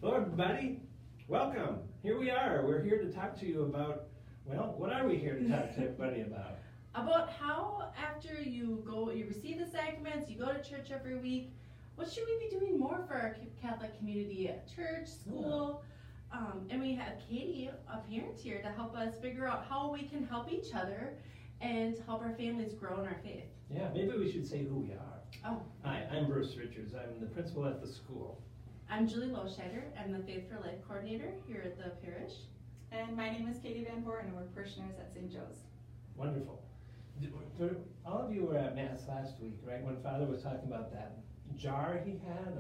Hello, everybody. Welcome. Here we are. We're here to talk to you about, well, what are we here to talk to everybody about? About how after you receive the sacraments, you go to church every week, what should we be doing more for our Catholic community at church, school? And we have Katie, a parent here, to help us figure out how we can help each other and help our families grow in our faith. Yeah, maybe we should say who we are. Oh. Hi, I'm Bruce Richards. I'm the principal at the school. I'm Julie Loscheider. I'm the Faith for Life coordinator here at the parish. And my name is Katie Van Boer, and we're parishioners at St. Joe's. Wonderful. All of you were at Mass last week, right? When Father was talking about that jar he had.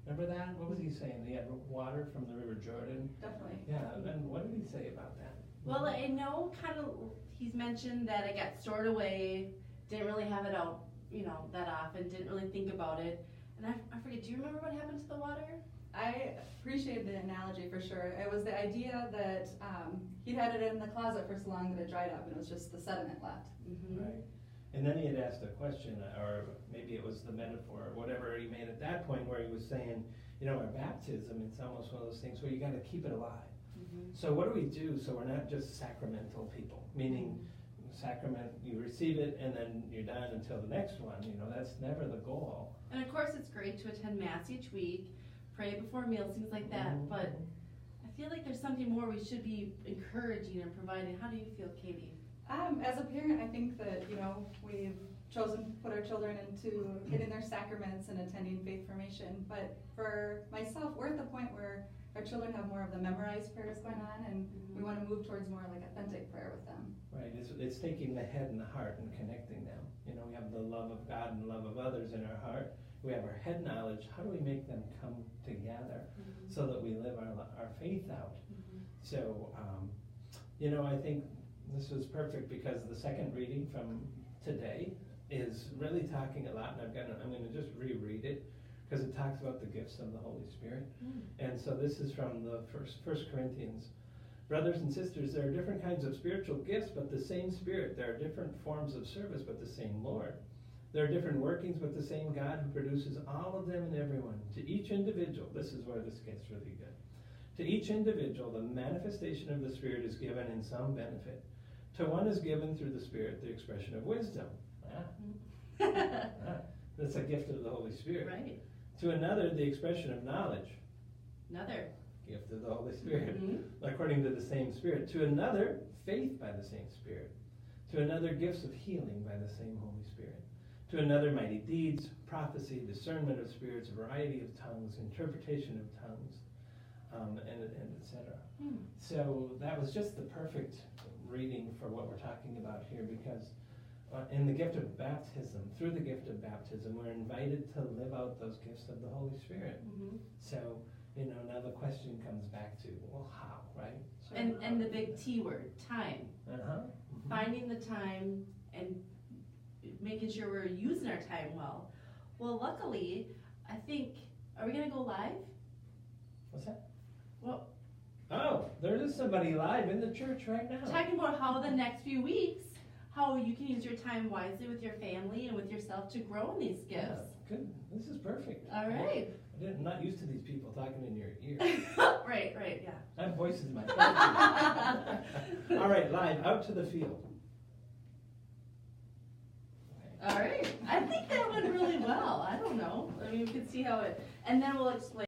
Remember that? What was he saying? He had water from the River Jordan. Definitely. Yeah, and what did he say about that? Well, I know he's mentioned that it got stored away, didn't really have it out, that often, didn't really think about it. And I forget, do you remember what happened to the water? I appreciate the analogy for sure. It was the idea that he'd had it in the closet for so long that it dried up and it was just the sediment left. Mm-hmm. Right. And then he had asked a question, or maybe it was the metaphor, or whatever he made at that point, where he was saying, our baptism, it's almost one of those things where you got to keep it alive. Mm-hmm. So what do we do so we're not just sacramental people? Meaning, sacrament, you receive it and then you're done until the next one. That's never the goal. And of course, it's great to attend Mass each week, pray before meals, things like that. Mm-hmm. But I feel like there's something more we should be encouraging and providing. How do you feel, Katie? As a parent, I think that, we've chosen to put our children into getting their sacraments and attending faith formation. But for myself, we're at the point where our children have more of the memorized prayers going on, and we want to move towards more like authentic prayer with them. Right, it's taking the head and the heart and connecting them. We have the love of God and love of others in our heart. We have our head knowledge. How do we make them come together so that we live our faith out? So, I think this was perfect because the second reading from today is really talking a lot, and I'm going to just reread it because it talks about the gifts of the Holy Spirit. And so this is from the First Corinthians. Brothers and sisters, there are different kinds of spiritual gifts, but the same Spirit. There are different forms of service, but the same Lord. There are different workings, but the same God who produces all of them in everyone. To each individual, this is where this gets really good. To each individual, the manifestation of the Spirit is given in some benefit. To one is given through the Spirit the expression of wisdom. That's a gift of the Holy Spirit. Right. To another, the expression of knowledge. Another Gift of the Holy Spirit, according to the same Spirit. To another, faith by the same Spirit. To another, gifts of healing by the same Holy Spirit. To another, mighty deeds, prophecy, discernment of spirits, variety of tongues, interpretation of tongues, and etc. So that was just the perfect reading for what we're talking about here, because in the gift of baptism, through the gift of baptism, we're invited to live out those gifts of the Holy Spirit. So, now the question comes back to, well, how, right? So, and the big T word, time. Finding the time and making sure we're using our time well. Well, luckily, I think, are we going to go live? What's that? Well, there is somebody live in the church right now. Talking about how the next few weeks, how you can use your time wisely with your family and with yourself to grow in these gifts. Yeah, good. This is perfect. All right. I'm not used to these people talking in your ear. Right, yeah. I have voices in my head. All right, live, out to the field. Okay. All right. I think that went really well. I don't know. I mean, we can see how and then we'll explain.